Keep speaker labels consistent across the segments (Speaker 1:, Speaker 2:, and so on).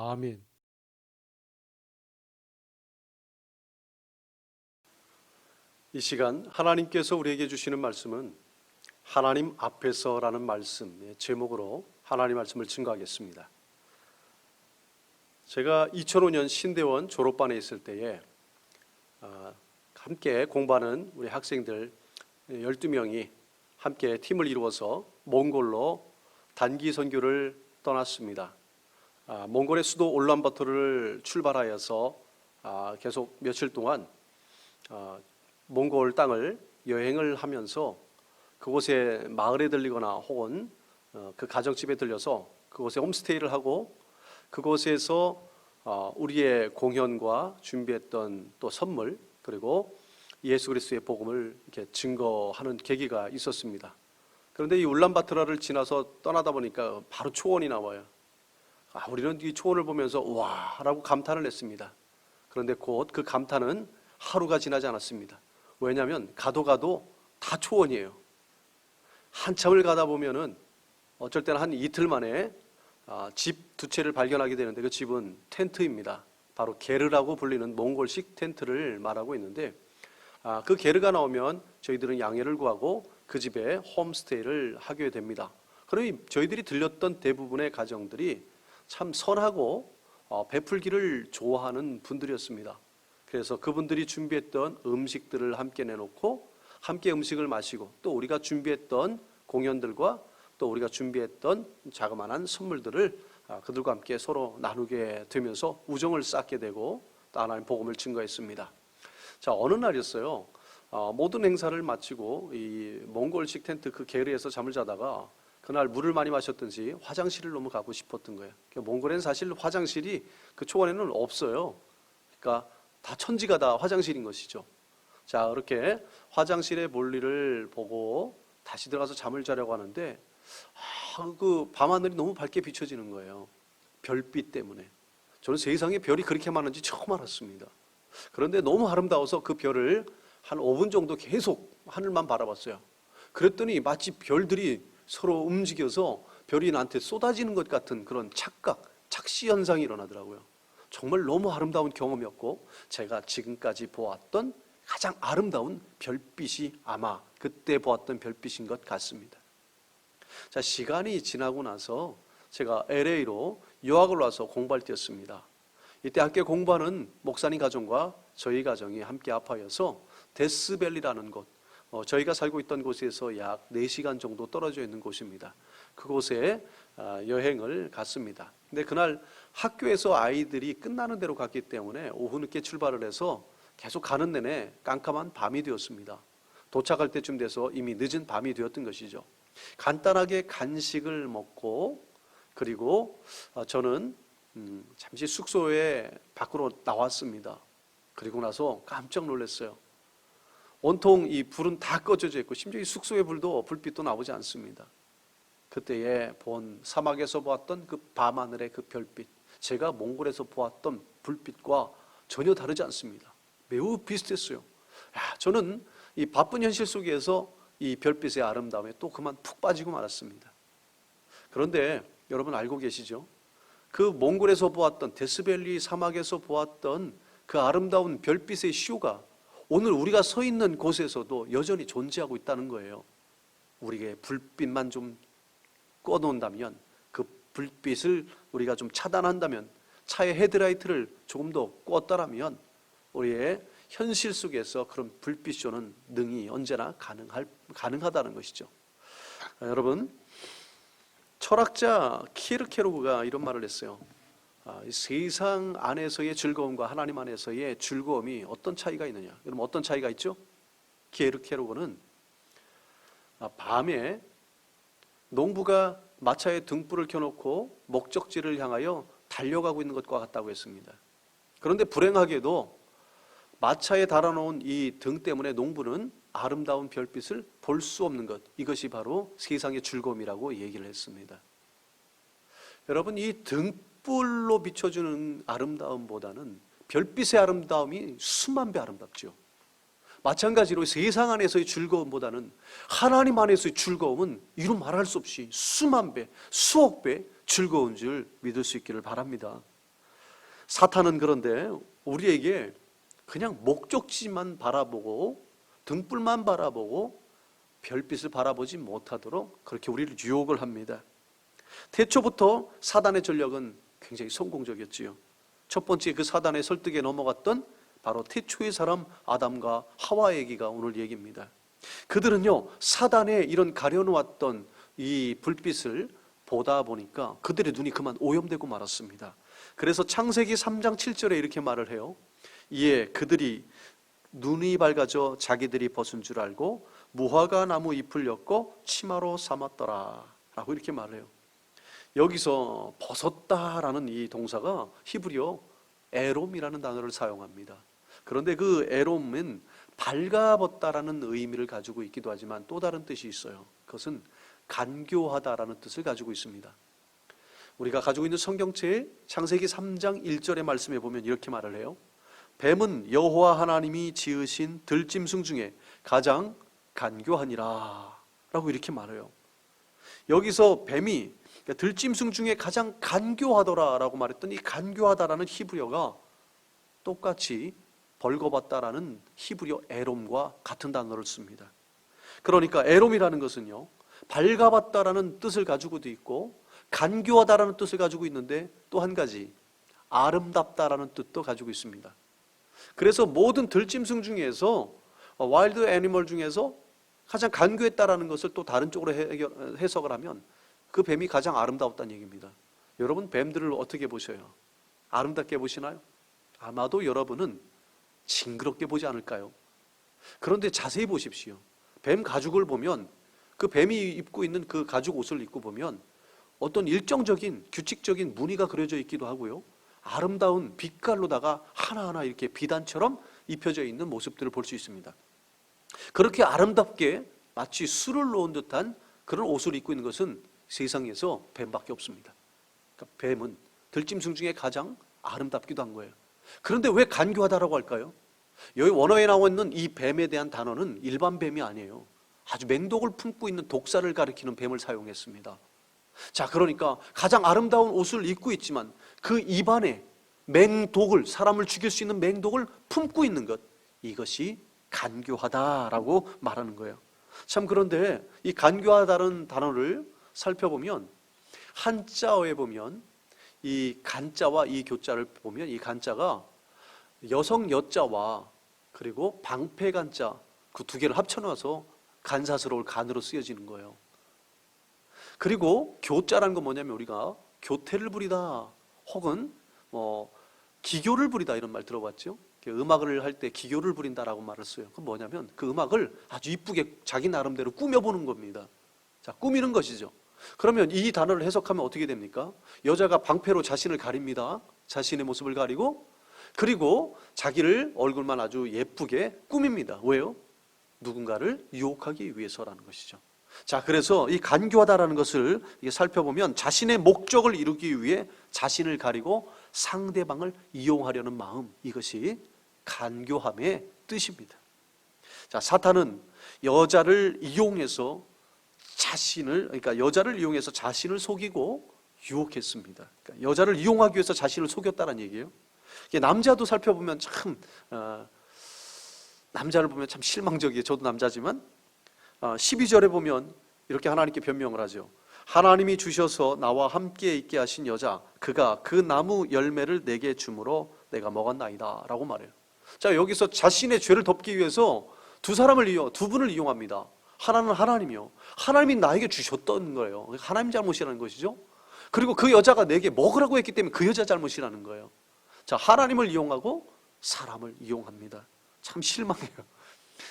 Speaker 1: 아멘.
Speaker 2: 이 시간 하나님께서 우리에게 주시는 말씀은 하나님 앞에서라는 말씀의 제목으로 하나님 말씀을 증거하겠습니다. 제가 2005년 신대원 졸업반에 있을 때에 함께 공부하는 우리 학생들 12명이 함께 팀을 이루어서 몽골로 단기 선교를 떠났습니다. 몽골의 수도 울란바토르를 출발하여서 계속 며칠 동안 몽골 땅을 여행을 하면서 그곳에 마을에 들리거나 혹은 그 가정집에 들려서 그곳에 홈스테이를 하고 그곳에서 우리의 공연과 준비했던 또 선물 그리고 예수 그리스도의 복음을 이렇게 증거하는 계기가 있었습니다. 그런데 이 울란바토르를 지나서 떠나다 보니까 바로 초원이 나와요. 우리는 이 초원을 보면서 와 라고 감탄을 했습니다. 그런데 곧 그 감탄은 하루가 지나지 않았습니다. 왜냐하면 가도 다 초원이에요. 한참을 가다 보면은 어쩔 때는 한 이틀 만에 집 두 채를 발견하게 되는데 그 집은 텐트입니다. 바로 게르라고 불리는 몽골식 텐트를 말하고 있는데 그 게르가 나오면 저희들은 양해를 구하고 그 집에 홈스테이를 하게 됩니다. 그러니 저희들이 들렸던 대부분의 가정들이 참 선하고 베풀기를 좋아하는 분들이었습니다. 그래서 그분들이 준비했던 음식들을 함께 내놓고 함께 음식을 마시고 또 우리가 준비했던 공연들과 또 우리가 준비했던 자그마한 선물들을 그들과 함께 서로 나누게 되면서 우정을 쌓게 되고 또 하나님 복음을 증거했습니다. 자, 어느 날이었어요. 모든 행사를 마치고 이 몽골식 텐트 그 게르에서 잠을 자다가 그날 물을 많이 마셨든지 화장실을 너무 가고 싶었던 거예요. 몽골에는 사실 화장실이 그 초원에는 없어요. 그러니까 다 천지가 다 화장실인 것이죠. 자, 이렇게 화장실의 볼일을 보고 다시 들어가서 잠을 자려고 하는데 그 밤하늘이 너무 밝게 비춰지는 거예요. 별빛 때문에. 저는 세상에 별이 그렇게 많은지 처음 알았습니다. 그런데 너무 아름다워서 그 별을 한 5분 정도 계속 하늘만 바라봤어요. 그랬더니 마치 별들이 서로 움직여서 별이 나한테 쏟아지는 것 같은 그런 착시 현상이 일어나더라고요. 정말 너무 아름다운 경험이었고 제가 지금까지 보았던 가장 아름다운 별빛이 아마 그때 보았던 별빛인 것 같습니다. 자, 시간이 지나고 나서 제가 LA로 유학을 와서 공부할 때였습니다. 이때 함께 공부하는 목사님 가정과 저희 가정이 함께 합하여서 데스밸리라는 곳, 저희가 살고 있던 곳에서 약 4시간 정도 떨어져 있는 곳입니다. 그곳에 여행을 갔습니다. 근데 그날 학교에서 아이들이 끝나는 대로 갔기 때문에 오후 늦게 출발을 해서 계속 가는 내내 깜깜한 밤이 되었습니다. 도착할 때쯤 돼서 이미 늦은 밤이 되었던 것이죠. 간단하게 간식을 먹고 그리고 저는 잠시 숙소에 밖으로 나왔습니다. 그리고 나서 깜짝 놀랐어요. 온통 이 불은 다 꺼져져 있고 심지어 이 숙소의 불빛도 나오지 않습니다. 그때에 본 사막에서 보았던 그 밤하늘의 그 별빛, 제가 몽골에서 보았던 불빛과 전혀 다르지 않습니다. 매우 비슷했어요. 저는 이 바쁜 현실 속에서 이 별빛의 아름다움에 또 그만 푹 빠지고 말았습니다. 그런데 여러분 알고 계시죠? 그 몽골에서 보았던 데스밸리 사막에서 보았던 그 아름다운 별빛의 쇼가 오늘 우리가 서 있는 곳에서도 여전히 존재하고 있다는 거예요. 우리에게 불빛만 좀 꺼놓는다면, 그 불빛을 우리가 좀 차단한다면, 차의 헤드라이트를 조금 더 껐더라면 우리의 현실 속에서 그런 불빛쇼는 능히 언제나 가능하다는 것이죠. 여러분, 철학자 키르케로그가 이런 말을 했어요. 세상 안에서의 즐거움과 하나님 안에서의 즐거움이 어떤 차이가 있느냐? 여러분 어떤 차이가 있죠? 키르케로그는 밤에 농부가 마차에 등불을 켜놓고 목적지를 향하여 달려가고 있는 것과 같다고 했습니다. 그런데 불행하게도 마차에 달아놓은 이 등 때문에 농부는 아름다운 별빛을 볼 수 없는 것, 이것이 바로 세상의 즐거움이라고 얘기를 했습니다. 여러분, 이 등불로 비춰주는 아름다움보다는 별빛의 아름다움이 수만 배 아름답죠. 마찬가지로 세상 안에서의 즐거움보다는 하나님 안에서의 즐거움은 이루 말할 수 없이 수만 배, 수억 배 즐거운 줄 믿을 수 있기를 바랍니다. 사탄은 그런데 우리에게 그냥 목적지만 바라보고 등불만 바라보고 별빛을 바라보지 못하도록 그렇게 우리를 유혹을 합니다. 태초부터 사단의 전략은 굉장히 성공적이었지요. 첫 번째 그 사단의 설득에 넘어갔던 바로 태초의 사람 아담과 하와 얘기가 오늘 얘기입니다. 그들은요, 사단의 이런 가려놓았던 이 불빛을 보다 보니까 그들의 눈이 그만 오염되고 말았습니다. 그래서 창세기 3장 7절에 이렇게 말을 해요. 이에 그들이 눈이 밝아져 자기들이 벗은 줄 알고 무화과 나무 잎을 엮고 치마로 삼았더라 라고 이렇게 말을 해요. 여기서 벗었다라는 이 동사가 히브리어 에롬이라는 단어를 사용합니다. 그런데 그 에롬은 발가벗다라는 의미를 가지고 있기도 하지만 또 다른 뜻이 있어요. 그것은 간교하다라는 뜻을 가지고 있습니다. 우리가 가지고 있는 성경책의 창세기 3장 1절의 말씀에 보면 이렇게 말을 해요. 뱀은 여호와 하나님이 지으신 들짐승 중에 가장 간교하니라 라고 이렇게 말해요. 여기서 뱀이 들짐승 중에 가장 간교하더라 라고 말했던 이 간교하다라는 히브리어가 똑같이 벌거벗다라는 히브리어 에롬과 같은 단어를 씁니다. 그러니까 에롬이라는 것은요, 발가벗다라는 뜻을 가지고도 있고 간교하다라는 뜻을 가지고 있는데 또 한 가지 아름답다라는 뜻도 가지고 있습니다. 그래서 모든 들짐승 중에서 와일드 애니멀 중에서 가장 간교했다라는 것을 또 다른 쪽으로 해석을 하면 그 뱀이 가장 아름다웠다는 얘기입니다. 여러분 뱀들을 어떻게 보셔요? 아름답게 보시나요? 아마도 여러분은 징그럽게 보지 않을까요? 그런데 자세히 보십시오. 뱀 가죽을 보면 그 뱀이 입고 있는 그 가죽 옷을 입고 보면 어떤 일정적인 규칙적인 무늬가 그려져 있기도 하고요, 아름다운 빛깔로다가 하나하나 이렇게 비단처럼 입혀져 있는 모습들을 볼 수 있습니다. 그렇게 아름답게 마치 술을 놓은 듯한 그런 옷을 입고 있는 것은 세상에서 뱀밖에 없습니다. 그러니까 뱀은 들짐승 중에 가장 아름답기도 한 거예요. 그런데 왜 간교하다라고 할까요? 여기 원어에 나와 있는 이 뱀에 대한 단어는 일반 뱀이 아니에요. 아주 맹독을 품고 있는 독사를 가리키는 뱀을 사용했습니다. 자, 그러니까 가장 아름다운 옷을 입고 있지만 그 입안에 맹독을, 사람을 죽일 수 있는 맹독을 품고 있는 것, 이것이 간교하다라고 말하는 거예요. 참, 그런데 이 간교하다는 단어를 살펴보면 한자어에 보면 이 간자와 이 교자를 보면 이 간자가 여성 여자와 그리고 방패 간자 그 두 개를 합쳐놔서 간사스러울 간으로 쓰여지는 거예요. 그리고 교자라는 건 뭐냐면 우리가 교태를 부리다 혹은 기교를 부리다 이런 말 들어봤죠? 음악을 할 때 기교를 부린다라고 말을 써요. 그건 뭐냐면 그 음악을 아주 이쁘게 자기 나름대로 꾸며보는 겁니다. 자, 꾸미는 것이죠. 그러면 이 단어를 해석하면 어떻게 됩니까? 여자가 방패로 자신을 가립니다. 자신의 모습을 가리고, 그리고 자기를 얼굴만 아주 예쁘게 꾸밉니다. 왜요? 누군가를 유혹하기 위해서라는 것이죠. 자, 그래서 이 간교하다라는 것을 살펴보면 자신의 목적을 이루기 위해 자신을 가리고 상대방을 이용하려는 마음, 이것이 간교함의 뜻입니다. 자, 사탄은 여자를 이용해서 여자를 이용해서 자신을 속이고 유혹했습니다. 그러니까 여자를 이용하기 위해서 자신을 속였다는 얘기예요. 남자도 살펴보면 참 남자를 보면 참 실망적이에요. 저도 남자지만 12절에 보면 이렇게 하나님께 변명을 하죠. 하나님이 주셔서 나와 함께 있게 하신 여자, 그가 그 나무 열매를 내게 주므로 내가 먹었나이다 라고 말해요. 자, 여기서 자신의 죄를 덮기 위해서 두 분을 이용합니다. 하나는 하나님이요, 하나님이 나에게 주셨던 거예요. 하나님 잘못이라는 것이죠. 그리고 그 여자가 내게 먹으라고 했기 때문에 그 여자 잘못이라는 거예요. 자, 하나님을 이용하고 사람을 이용합니다. 참 실망해요.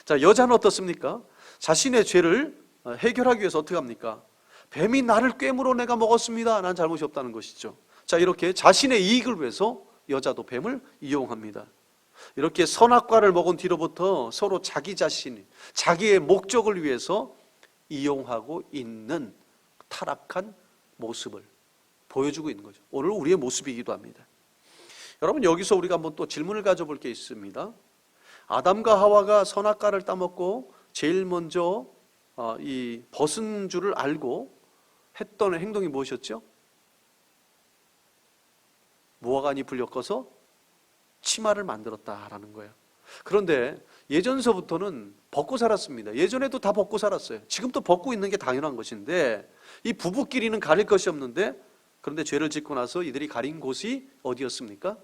Speaker 2: 자, 여자는 어떻습니까? 자신의 죄를 해결하기 위해서 어떻게 합니까? 뱀이 나를 꿰물어 내가 먹었습니다. 난 잘못이 없다는 것이죠. 자, 이렇게 자신의 이익을 위해서 여자도 뱀을 이용합니다. 이렇게 선악과를 먹은 뒤로부터 서로 자기 자신, 자기의 목적을 위해서 이용하고 있는 타락한 모습을 보여주고 있는 거죠. 오늘 우리의 모습이기도 합니다. 여러분, 여기서 우리가 한번 또 질문을 가져볼 게 있습니다. 아담과 하와가 선악과를 따먹고 제일 먼저 이 벗은 줄을 알고 했던 행동이 무엇이었죠? 모아간이 불려꺼서 치마를 만들었다라는 거예요. 그런데 예전서부터는 벗고 살았습니다. 예전에도 다 벗고 살았어요. 지금도 벗고 있는 게 당연한 것인데 이 부부끼리는 가릴 것이 없는데, 그런데 죄를 짓고 나서 이들이 가린 곳이 어디였습니까?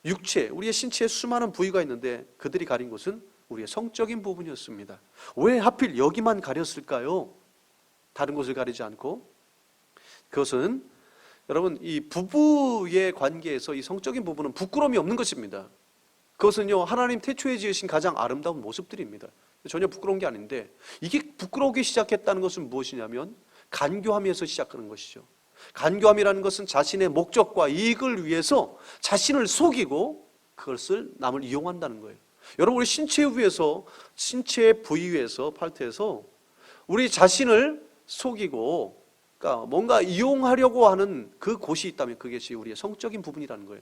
Speaker 2: 육체, 우리의 신체에 수많은 부위가 있는데 그들이 가린 곳은 우리의 성적인 부분이었습니다. 왜 하필 여기만 가렸을까요? 다른 곳을 가리지 않고. 그것은 여러분, 이 부부의 관계에서 이 성적인 부분은 부끄러움이 없는 것입니다. 그것은요, 하나님 태초에 지으신 가장 아름다운 모습들입니다. 전혀 부끄러운 게 아닌데, 이게 부끄러우기 시작했다는 것은 무엇이냐면 간교함에서 시작하는 것이죠. 간교함이라는 것은 자신의 목적과 이익을 위해서 자신을 속이고 그것을 남을 이용한다는 거예요. 여러분, 우리 신체 위에서, 신체의 부위 위에서, 팔트에서 우리 자신을 속이고, 그러니까 뭔가 이용하려고 하는 그 곳이 있다면 그것이 우리의 성적인 부분이라는 거예요.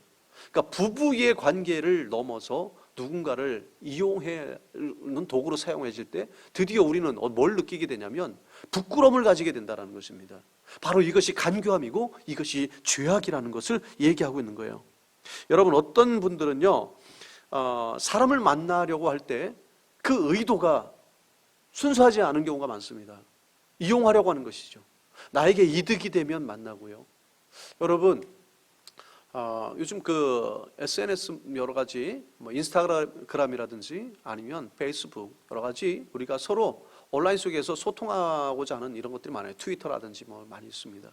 Speaker 2: 그러니까 부부의 관계를 넘어서 누군가를 이용하는 도구로 사용해질 때 드디어 우리는 뭘 느끼게 되냐면 부끄러움을 가지게 된다는 것입니다. 바로 이것이 간교함이고 이것이 죄악이라는 것을 얘기하고 있는 거예요. 여러분, 어떤 분들은요, 사람을 만나려고 할 때 그 의도가 순수하지 않은 경우가 많습니다. 이용하려고 하는 것이죠. 나에게 이득이 되면 만나고요. 여러분, 요즘 그 SNS 여러 가지, 인스타그램이라든지 아니면 페이스북 여러 가지 우리가 서로 온라인 속에서 소통하고자 하는 이런 것들이 많아요. 트위터라든지 뭐 많이 있습니다.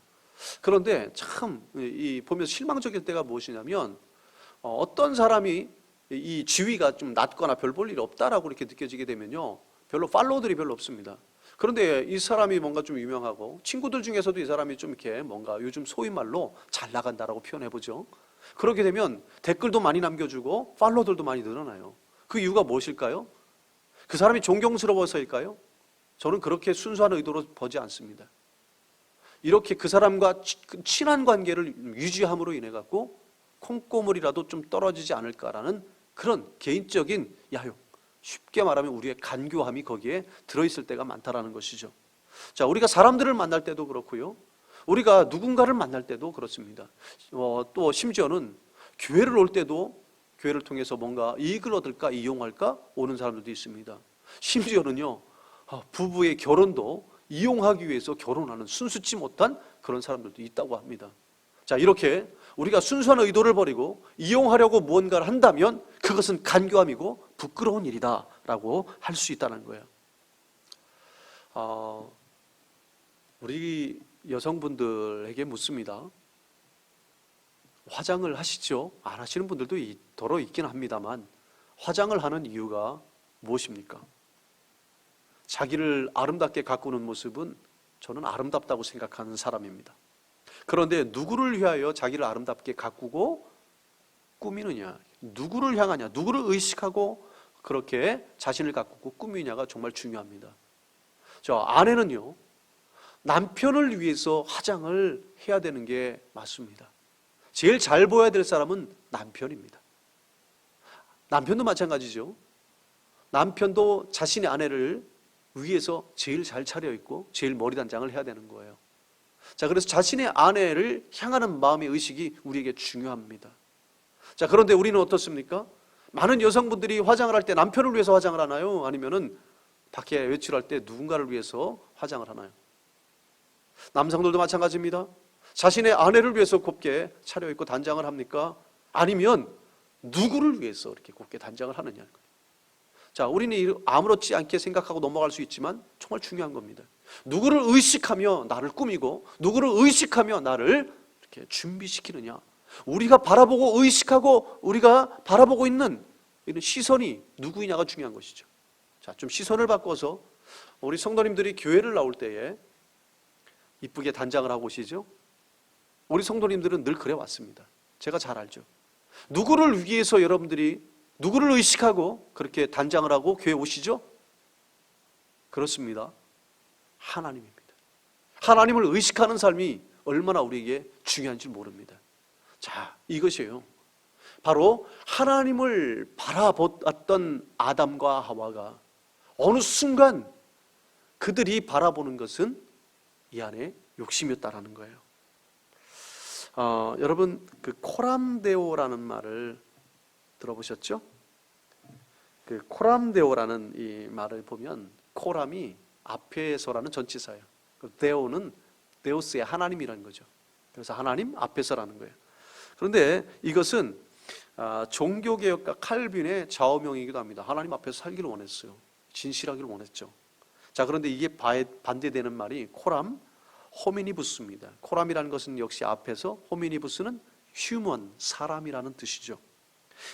Speaker 2: 그런데 참 보면서 실망적일 때가 무엇이냐면 어떤 사람이 이 지위가 좀 낮거나 별 볼 일이 없다라고 이렇게 느껴지게 되면요, 별로 팔로워들이 별로 없습니다. 그런데 이 사람이 뭔가 좀 유명하고 친구들 중에서도 이 사람이 좀 이렇게 뭔가 요즘 소위 말로 잘 나간다라고 표현해보죠. 그렇게 되면 댓글도 많이 남겨주고 팔로워들도 많이 늘어나요. 그 이유가 무엇일까요? 그 사람이 존경스러워서일까요? 저는 그렇게 순수한 의도로 보지 않습니다. 이렇게 그 사람과 친한 관계를 유지함으로 인해 갖고 콩고물이라도 좀 떨어지지 않을까라는 그런 개인적인 야욕, 쉽게 말하면 우리의 간교함이 거기에 들어있을 때가 많다라는 것이죠. 자, 우리가 사람들을 만날 때도 그렇고요, 우리가 누군가를 만날 때도 그렇습니다. 또 심지어는 교회를 올 때도 교회를 통해서 뭔가 이익을 얻을까, 이용할까 오는 사람들도 있습니다. 심지어는요, 부부의 결혼도 이용하기 위해서 결혼하는 순수치 못한 그런 사람들도 있다고 합니다. 자, 이렇게 우리가 순수한 의도를 버리고 이용하려고 무언가를 한다면 그것은 간교함이고 부끄러운 일이다 라고 할 수 있다는 거예요. 우리 여성분들에게 묻습니다. 화장을 하시죠? 안 하시는 분들도 더러 있긴 합니다만 화장을 하는 이유가 무엇입니까? 자기를 아름답게 가꾸는 모습은 저는 아름답다고 생각하는 사람입니다. 그런데 누구를 위하여 자기를 아름답게 가꾸고 꾸미느냐, 누구를 향하냐, 누구를 의식하고 그렇게 자신을 가꾸고 꾸미냐가 정말 중요합니다. 저 아내는요, 남편을 위해서 화장을 해야 되는 게 맞습니다. 제일 잘 보여야 될 사람은 남편입니다. 남편도 마찬가지죠. 남편도 자신의 아내를 위해서 제일 잘 차려입고 제일 머리 단장을 해야 되는 거예요. 자, 그래서 자신의 아내를 향하는 마음의 의식이 우리에게 중요합니다. 자, 그런데 우리는 어떻습니까? 많은 여성분들이 화장을 할 때 남편을 위해서 화장을 하나요? 아니면은 밖에 외출할 때 누군가를 위해서 화장을 하나요? 남성들도 마찬가지입니다. 자신의 아내를 위해서 곱게 차려입고 단장을 합니까? 아니면 누구를 위해서 이렇게 곱게 단장을 하느냐? 자, 우리는 아무렇지 않게 생각하고 넘어갈 수 있지만 정말 중요한 겁니다. 누구를 의식하며 나를 꾸미고 누구를 의식하며 나를 이렇게 준비시키느냐, 우리가 바라보고 의식하고 우리가 바라보고 있는 이런 시선이 누구이냐가 중요한 것이죠. 자, 좀 시선을 바꿔서 우리 성도님들이 교회를 나올 때에 이쁘게 단장을 하고 오시죠. 우리 성도님들은 늘 그래 왔습니다. 제가 잘 알죠. 누구를 위해서 여러분들이 누구를 의식하고 그렇게 단장을 하고 교회 오시죠? 그렇습니다. 하나님입니다. 하나님을 의식하는 삶이 얼마나 우리에게 중요한지 모릅니다. 자, 이것이에요. 바로 하나님을 바라보았던 아담과 하와가 어느 순간 그들이 바라보는 것은 이 안에 욕심이었다라는 거예요. 여러분 그 코람데오라는 말을 들어보셨죠? 그 코람데오라는 이 말을 보면 코람이 앞에서라는 전치사예요. 데오는 데우스의 하나님이라는 거죠. 그래서 하나님 앞에서라는 거예요. 그런데 이것은 종교개혁가 칼빈의 좌우명이기도 합니다. 하나님 앞에서 살기를 원했어요. 진실하기를 원했죠. 자, 그런데 이게 반대되는 말이 코람 호미니부스입니다. 코람이라는 것은 역시 앞에서, 호미니부스는 휴먼, 사람이라는 뜻이죠.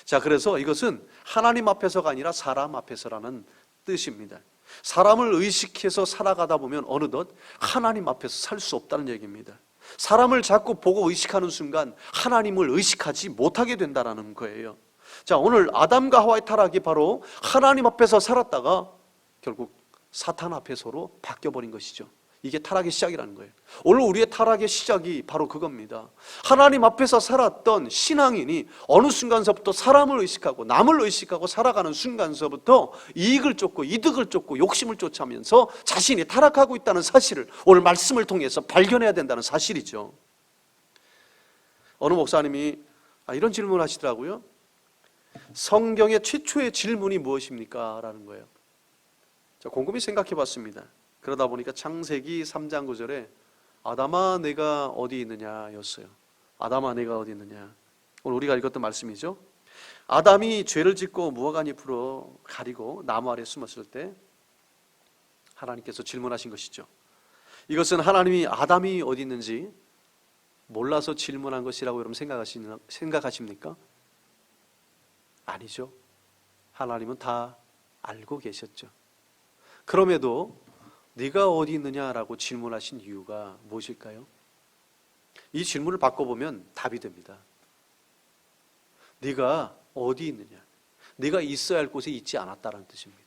Speaker 2: 자, 그래서 이것은 하나님 앞에서가 아니라 사람 앞에서라는 뜻입니다. 사람을 의식해서 살아가다 보면 어느덧 하나님 앞에서 살 수 없다는 얘기입니다. 사람을 자꾸 보고 의식하는 순간 하나님을 의식하지 못하게 된다는 거예요. 자, 오늘 아담과 하와의 타락이 바로 하나님 앞에서 살았다가 결국 사탄 앞에서로 바뀌어버린 것이죠. 이게 타락의 시작이라는 거예요. 오늘 우리의 타락의 시작이 바로 그겁니다. 하나님 앞에서 살았던 신앙인이 어느 순간서부터 사람을 의식하고 남을 의식하고 살아가는 순간서부터 이익을 쫓고 이득을 쫓고 욕심을 쫓아면서 자신이 타락하고 있다는 사실을 오늘 말씀을 통해서 발견해야 된다는 사실이죠. 어느 목사님이 이런 질문을 하시더라고요. 성경의 최초의 질문이 무엇입니까? 라는 거예요. 자, 곰곰이 생각해 봤습니다. 그러다 보니까 창세기 3장 9절에 아담아 내가 어디 있느냐 였어요. 아담아 내가 어디 있느냐. 오늘 우리가 읽었던 말씀이죠. 아담이 죄를 짓고 무화과 잎으로 가리고 나무 아래 숨었을 때 하나님께서 질문하신 것이죠. 이것은 하나님이 아담이 어디 있는지 몰라서 질문한 것이라고 여러분 생각하십니까? 아니죠. 하나님은 다 알고 계셨죠. 그럼에도 네가 어디 있느냐라고 질문하신 이유가 무엇일까요? 이 질문을 바꿔보면 답이 됩니다. 네가 어디 있느냐? 네가 있어야 할 곳에 있지 않았다는 뜻입니다.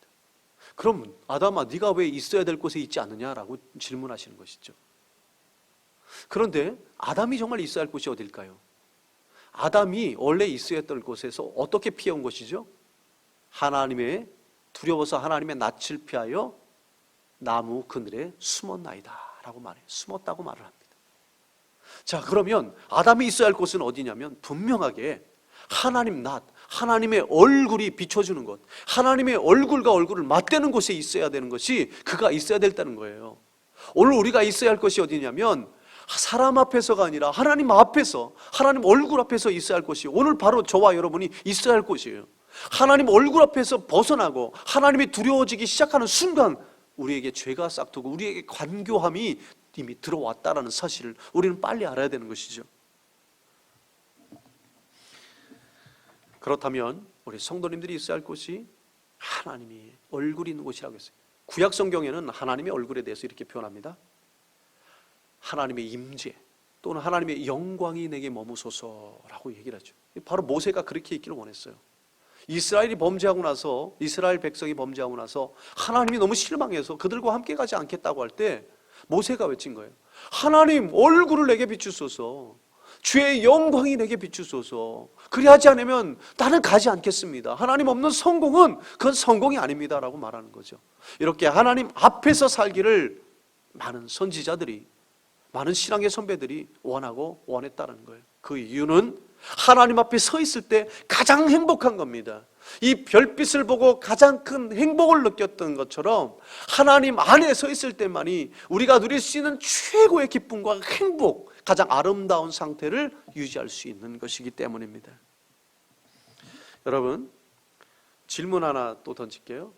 Speaker 2: 그럼 아담아 네가 왜 있어야 될 곳에 있지 않느냐라고 질문하시는 것이죠. 그런데 아담이 정말 있어야 할 곳이 어딜까요? 아담이 원래 있어야 했던 곳에서 어떻게 피해온 것이죠? 하나님의 두려워서 하나님의 낯을 피하여 나무 그늘에 숨었나이다 라고 말해요. 숨었다고 말을 합니다. 자, 그러면 아담이 있어야 할 곳은 어디냐면 분명하게 하나님 낯, 하나님의 얼굴이 비춰주는 곳, 하나님의 얼굴과 얼굴을 맞대는 곳에 있어야 되는 것이 그가 있어야 된다는 거예요. 오늘 우리가 있어야 할 것이 어디냐면 사람 앞에서가 아니라 하나님 앞에서, 하나님 얼굴 앞에서 있어야 할 곳이 오늘 바로 저와 여러분이 있어야 할 곳이에요. 하나님 얼굴 앞에서 벗어나고 하나님이 두려워지기 시작하는 순간 우리에게 죄가 싹트고 우리에게 관교함이 이미 들어왔다라는 사실을 우리는 빨리 알아야 되는 것이죠. 그렇다면 우리 성도님들이 있어야 할 곳이 하나님이 얼굴이 있는 곳이라고 했어요. 구약 성경에는 하나님의 얼굴에 대해서 이렇게 표현합니다. 하나님의 임재 또는 하나님의 영광이 내게 머무소서라고 얘기를 하죠. 바로 모세가 그렇게 있기를 원했어요. 이스라엘 백성이 범죄하고 나서 하나님이 너무 실망해서 그들과 함께 가지 않겠다고 할 때 모세가 외친 거예요. 하나님 얼굴을 내게 비추소서, 주의 영광이 내게 비추소서. 그리하지 않으면 나는 가지 않겠습니다. 하나님 없는 성공은 그건 성공이 아닙니다 라고 말하는 거죠. 이렇게 하나님 앞에서 살기를 많은 선지자들이, 많은 신앙의 선배들이 원하고 원했다는 거예요. 그 이유는 하나님 앞에 서 있을 때 가장 행복한 겁니다. 이 별빛을 보고 가장 큰 행복을 느꼈던 것처럼 하나님 안에 서 있을 때만이 우리가 누릴 수 있는 최고의 기쁨과 행복, 가장 아름다운 상태를 유지할 수 있는 것이기 때문입니다. 여러분, 질문 하나 또 던질게요.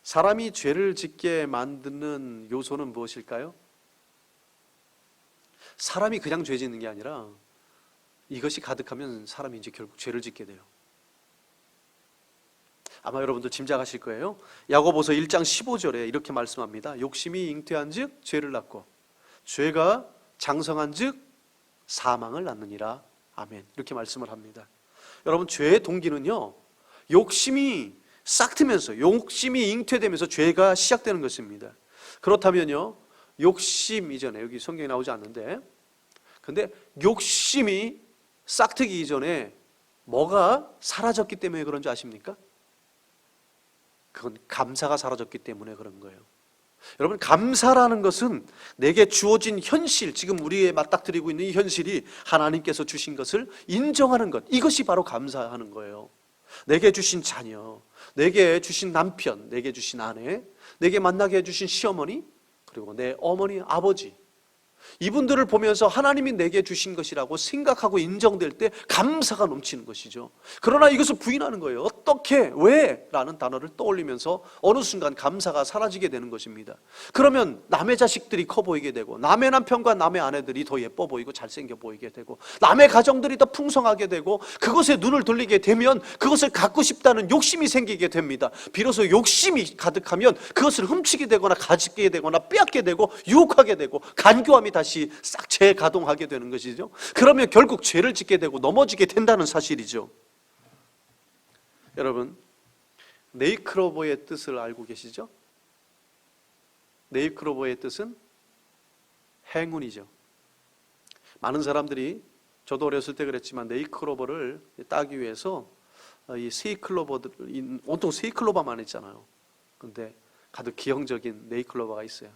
Speaker 2: 사람이 죄를 짓게 만드는 요소는 무엇일까요? 사람이 그냥 죄 짓는 게 아니라 이것이 가득하면 사람이 이제 결국 죄를 짓게 돼요. 아마 여러분도 짐작하실 거예요. 야고보서 1장 15절에 이렇게 말씀합니다. 욕심이 잉태한 즉 죄를 낳고 죄가 장성한 즉 사망을 낳느니라. 아멘. 이렇게 말씀을 합니다. 여러분, 죄의 동기는요, 욕심이 싹트면서, 욕심이 잉태되면서 죄가 시작되는 것입니다. 그렇다면요, 욕심 이전에, 여기 성경에 나오지 않는데, 근데 욕심이 싹트기 이전에 뭐가 사라졌기 때문에 그런 줄 아십니까? 그건 감사가 사라졌기 때문에 그런 거예요. 여러분, 감사라는 것은 내게 주어진 현실, 지금 우리에 맞닥뜨리고 있는 이 현실이 하나님께서 주신 것을 인정하는 것, 이것이 바로 감사하는 거예요. 내게 주신 자녀, 내게 주신 남편, 내게 주신 아내, 내게 만나게 해주신 시어머니, 그리고 내 어머니, 아버지, 이분들을 보면서 하나님이 내게 주신 것이라고 생각하고 인정될 때 감사가 넘치는 것이죠. 그러나 이것을 부인하는 거예요. 어떻게, 왜? 라는 단어를 떠올리면서 어느 순간 감사가 사라지게 되는 것입니다. 그러면 남의 자식들이 커 보이게 되고, 남의 남편과 남의 아내들이 더 예뻐 보이고 잘생겨 보이게 되고, 남의 가정들이 더 풍성하게 되고, 그것에 눈을 돌리게 되면 그것을 갖고 싶다는 욕심이 생기게 됩니다. 비로소 욕심이 가득하면 그것을 훔치게 되거나 가지게 되거나 빼앗게 되고 유혹하게 되고, 간교함이 다시 싹 재가동하게 되는 것이죠. 그러면 결국 죄를 짓게 되고 넘어지게 된다는 사실이죠. 여러분, 네이클로버의 뜻을 알고 계시죠? 네이클로버의 뜻은 행운이죠. 많은 사람들이, 저도 어렸을 때 그랬지만, 네이클로버를 따기 위해서 이 세이클로버들, 온통 세이클로버만 했잖아요. 근데 가득 기형적인 네이클로버가 있어요.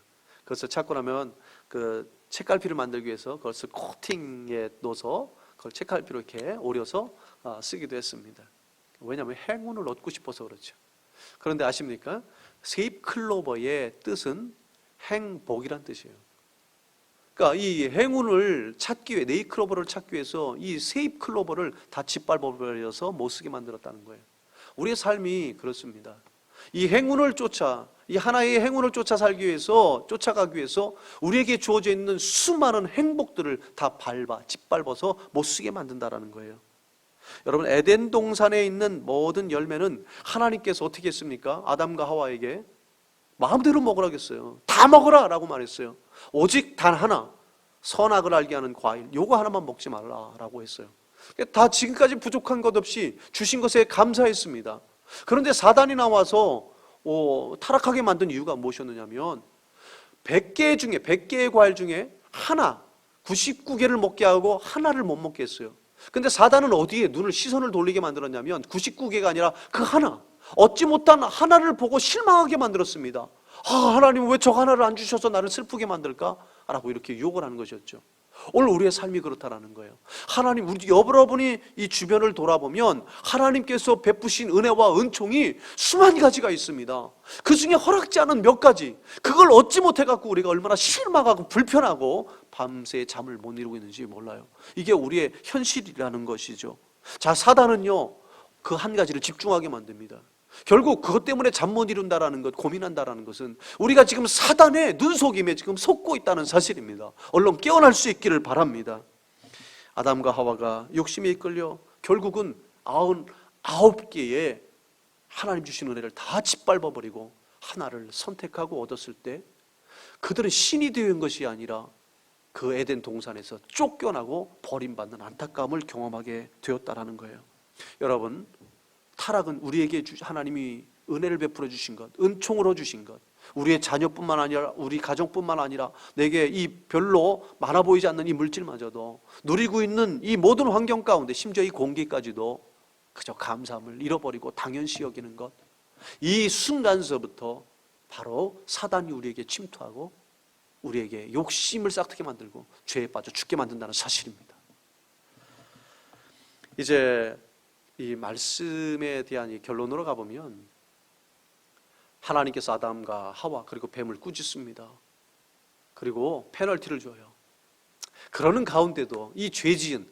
Speaker 2: 그래서 찾고 나면 그 책갈피를 만들기 위해서 그것을 코팅에 넣어서 그걸 책갈피로 이렇게 오려서 쓰기도 했습니다. 왜냐하면 행운을 얻고 싶어서 그렇죠. 그런데 아십니까? 세잎클로버의 뜻은 행복이란 뜻이에요. 그러니까 이 행운을 찾기 위해, 네잎클로버를 찾기 위해서 이 세잎클로버를 다 짓밟아버려서 못 쓰게 만들었다는 거예요. 우리의 삶이 그렇습니다. 이 행운을 쫓아, 이 하나의 행운을 쫓아 살기 위해서, 쫓아가기 위해서 우리에게 주어져 있는 수많은 행복들을 다 짓밟아서 못 쓰게 만든다라는 거예요. 여러분, 에덴 동산에 있는 모든 열매는 하나님께서 어떻게 했습니까? 아담과 하와에게 마음대로 먹으라고 했어요. 다 먹으라 라고 말했어요. 오직 단 하나, 선악을 알게 하는 과일, 요거 하나만 먹지 말라라고 했어요. 다 지금까지 부족한 것 없이 주신 것에 감사했습니다. 그런데 사단이 나와서 타락하게 만든 이유가 무엇이었느냐면, 100개의 과일 중에 하나, 99개를 먹게 하고 하나를 못 먹게 했어요. 근데 사단은 어디에 시선을 돌리게 만들었냐면, 99개가 아니라 그 하나, 얻지 못한 하나를 보고 실망하게 만들었습니다. 하나님 왜 저 하나를 안 주셔서 나를 슬프게 만들까? 라고 이렇게 욕을 하는 것이었죠. 오늘 우리의 삶이 그렇다라는 거예요. 하나님, 우리 여러분이 이 주변을 돌아보면 하나님께서 베푸신 은혜와 은총이 수만 가지가 있습니다. 그 중에 허락지 않은 몇 가지, 그걸 얻지 못해갖고 우리가 얼마나 실망하고 불편하고 밤새 잠을 못 이루고 있는지 몰라요. 이게 우리의 현실이라는 것이죠. 자, 사단은요, 그 한 가지를 집중하게 만듭니다. 결국 그것 때문에 잠 못 이룬다라는 것, 고민한다라는 것은 우리가 지금 사단의 눈속임에 지금 속고 있다는 사실입니다. 얼른 깨어날 수 있기를 바랍니다. 아담과 하와가 욕심에 이끌려 결국은 99개의 하나님 주신 은혜를 다 짓밟아버리고 하나를 선택하고 얻었을 때, 그들은 신이 되는 것이 아니라 그 에덴 동산에서 쫓겨나고 버림받는 안타까움을 경험하게 되었다라는 거예요. 여러분, 타락은 우리에게 하나님이 은혜를 베풀어 주신 것, 은총으로 주신 것, 우리의 자녀뿐만 아니라 우리 가정뿐만 아니라 내게 이 별로 많아 보이지 않는 이 물질마저도, 누리고 있는 이 모든 환경 가운데 심지어 이 공기까지도 그저 감사함을 잃어버리고 당연시 여기는 것, 이 순간서부터 바로 사단이 우리에게 침투하고 우리에게 욕심을 싹트게 만들고 죄에 빠져 죽게 만든다는 사실입니다. 이제 이 말씀에 대한 이 결론으로 가보면, 하나님께서 아담과 하와 그리고 뱀을 꾸짖습니다. 그리고 페널티를 줘요. 그러는 가운데도 이 죄지은,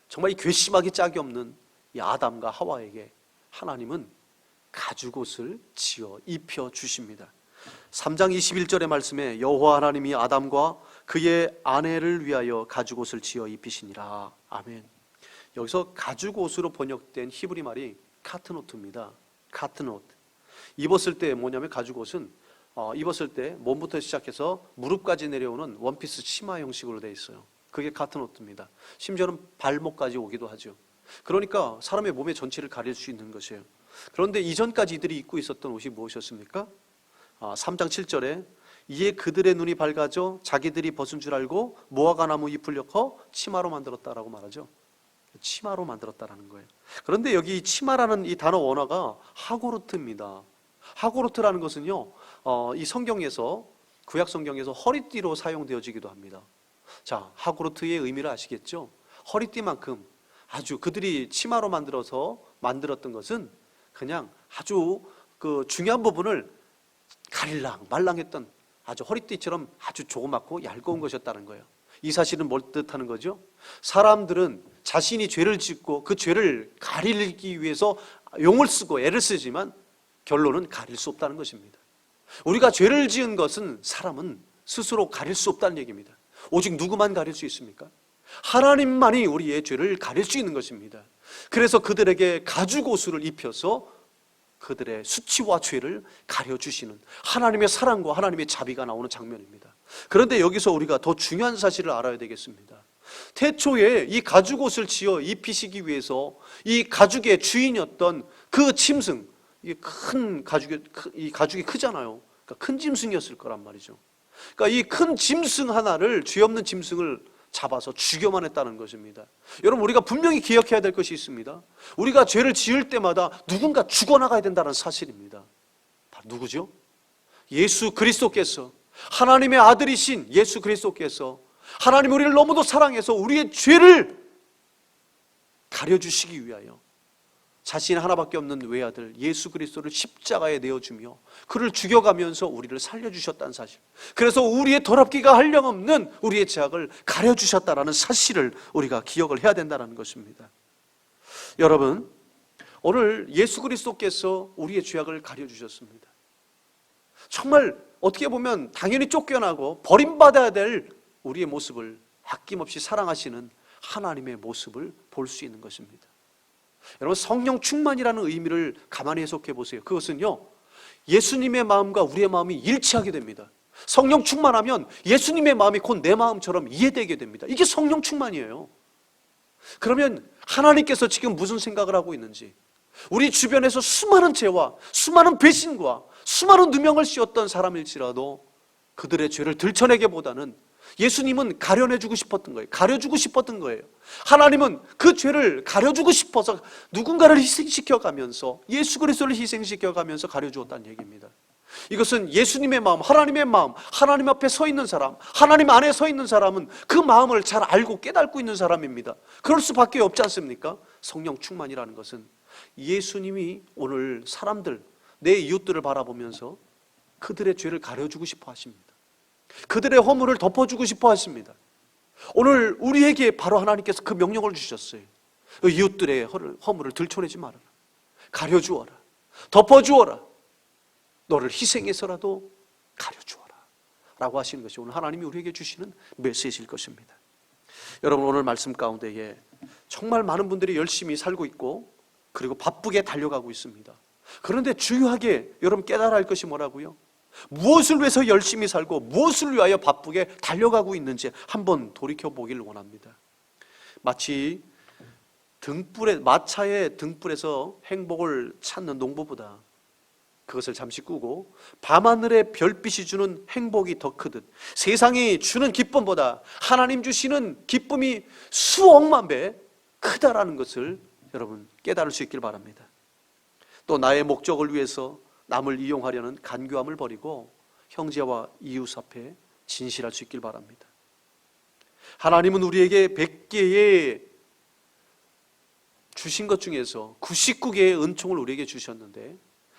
Speaker 2: 정말 이 괘씸하기 짝이 없는 이 아담과 하와에게 하나님은 가죽옷을 지어 입혀 주십니다. 3장 21절의 말씀에 여호와 하나님이 아담과 그의 아내를 위하여 가죽옷을 지어 입히시니라. 아멘. 여기서 가죽옷으로 번역된 히브리 말이 카트노트입니다. 카트노트. 입었을 때 뭐냐면, 가죽옷은 입었을 때 몸부터 시작해서 무릎까지 내려오는 원피스 치마 형식으로 되어 있어요. 그게 카트노트입니다. 심지어는 발목까지 오기도 하죠. 그러니까 사람의 몸의 전체를 가릴 수 있는 것이에요. 그런데 이전까지 이들이 입고 있었던 옷이 무엇이었습니까? 3장 7절에 이에 그들의 눈이 밝아져 자기들이 벗은 줄 알고 무화과 나무 잎을 엮어 치마로 만들었다라고 말하죠. 치마로 만들었다라는 거예요. 그런데 여기 치마라는 이 단어 원어가 하고르트입니다. 하고르트라는 것은요, 이 성경에서, 구약 성경에서 허리띠로 사용되어지기도 합니다. 자, 하고르트의 의미를 아시겠죠? 허리띠만큼 아주 그들이 치마로 만들었던 것은 그냥 아주 그 중요한 부분을 가릴랑 말랑했던 아주 허리띠처럼 아주 조그맣고 얇은 것이었다는 거예요. 이 사실은 뭘 뜻하는 거죠? 사람들은 자신이 죄를 짓고 그 죄를 가리기 위해서 용을 쓰고 애를 쓰지만 결론은 가릴 수 없다는 것입니다. 우리가 죄를 지은 것은 사람은 스스로 가릴 수 없다는 얘기입니다. 오직 누구만 가릴 수 있습니까? 하나님만이 우리의 죄를 가릴 수 있는 것입니다. 그래서 그들에게 가죽옷을 입혀서 그들의 수치와 죄를 가려주시는 하나님의 사랑과 하나님의 자비가 나오는 장면입니다. 그런데 여기서 우리가 더 중요한 사실을 알아야 되겠습니다. 태초에 이 가죽옷을 지어 입히시기 위해서 이 가죽의 주인이었던 그 짐승, 이 가죽이 크잖아요. 그러니까 큰 짐승이었을 거란 말이죠. 그러니까 이 큰 짐승 하나를, 죄 없는 짐승을 잡아서 죽여만 했다는 것입니다. 여러분, 우리가 분명히 기억해야 될 것이 있습니다. 우리가 죄를 지을 때마다 누군가 죽어나가야 된다는 사실입니다. 바로 누구죠? 예수 그리스도께서, 하나님의 아들이신 예수 그리스도께서 하나님 우리를 너무도 사랑해서 우리의 죄를 가려주시기 위하여 자신 하나밖에 없는 외아들 예수 그리스도를 십자가에 내어주며 그를 죽여가면서 우리를 살려주셨다는 사실, 그래서 우리의 더럽기가 한량없는 우리의 죄악을 가려주셨다는 사실을 우리가 기억을 해야 된다는 것입니다. 여러분, 오늘 예수 그리스도께서 우리의 죄악을 가려주셨습니다. 정말 어떻게 보면 당연히 쫓겨나고 버림받아야 될 우리의 모습을 아낌없이 사랑하시는 하나님의 모습을 볼 수 있는 것입니다. 여러분, 성령 충만이라는 의미를 가만히 해석해 보세요. 그것은요, 예수님의 마음과 우리의 마음이 일치하게 됩니다. 성령 충만하면 예수님의 마음이 곧 내 마음처럼 이해되게 됩니다. 이게 성령 충만이에요. 그러면 하나님께서 지금 무슨 생각을 하고 있는지, 우리 주변에서 수많은 죄와 수많은 배신과 수많은 누명을 씌웠던 사람일지라도 그들의 죄를 들춰내기보다는 예수님은 가려내주고 싶었던 거예요. 가려주고 싶었던 거예요. 하나님은 그 죄를 가려주고 싶어서 누군가를 희생시켜가면서, 예수 그리스도를 희생시켜가면서 가려주었다는 얘기입니다. 이것은 예수님의 마음, 하나님의 마음, 하나님 앞에 서 있는 사람, 하나님 안에 서 있는 사람은 그 마음을 잘 알고 깨닫고 있는 사람입니다. 그럴 수밖에 없지 않습니까? 성령 충만이라는 것은 예수님이 오늘 사람들, 내 이웃들을 바라보면서 그들의 죄를 가려주고 싶어 하십니다. 그들의 허물을 덮어주고 싶어 하십니다. 오늘 우리에게 바로 하나님께서 그 명령을 주셨어요. 이웃들의 허물을 들춰내지 말아라. 가려주어라. 덮어주어라. 너를 희생해서라도 가려주어라 라고 하시는 것이 오늘 하나님이 우리에게 주시는 메시지일 것입니다. 여러분, 오늘 말씀 가운데에 정말 많은 분들이 열심히 살고 있고 그리고 바쁘게 달려가고 있습니다. 그런데 중요하게 여러분 깨달아야 할 것이 뭐라고요? 무엇을 위해서 열심히 살고 무엇을 위하여 바쁘게 달려가고 있는지 한번 돌이켜보기를 원합니다. 마치 마차의 등불에서 행복을 찾는 농부보다 그것을 잠시 끄고 밤하늘의 별빛이 주는 행복이 더 크듯 세상이 주는 기쁨보다 하나님 주시는 기쁨이 수억만 배 크다라는 것을 여러분 깨달을 수 있길 바랍니다. 또 나의 목적을 위해서 남을 이용하려는 간교함을 버리고 형제와 이웃 앞에 진실할 수 있길 바랍니다. 하나님은 우리에게 100개의 주신 것 중에서 99개의 은총을 우리에게 주셨는데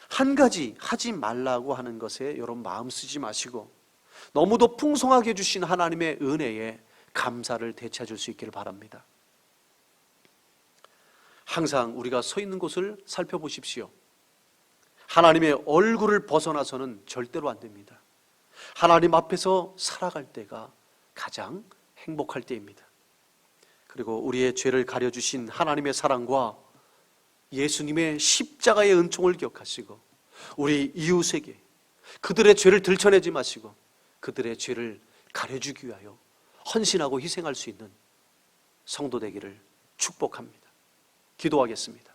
Speaker 2: 한 가지 하지 말라고 하는 것에 여러분 마음 쓰지 마시고 너무도 풍성하게 주신 하나님의 은혜에 감사를 되찾을 수 있기를 바랍니다. 항상 우리가 서 있는 곳을 살펴보십시오. 하나님의 얼굴을 벗어나서는 절대로 안 됩니다. 하나님 앞에서 살아갈 때가 가장 행복할 때입니다. 그리고 우리의 죄를 가려주신 하나님의 사랑과 예수님의 십자가의 은총을 기억하시고 우리 이웃에게 그들의 죄를 들춰내지 마시고 그들의 죄를 가려주기 위하여 헌신하고 희생할 수 있는 성도 되기를 축복합니다. 기도하겠습니다.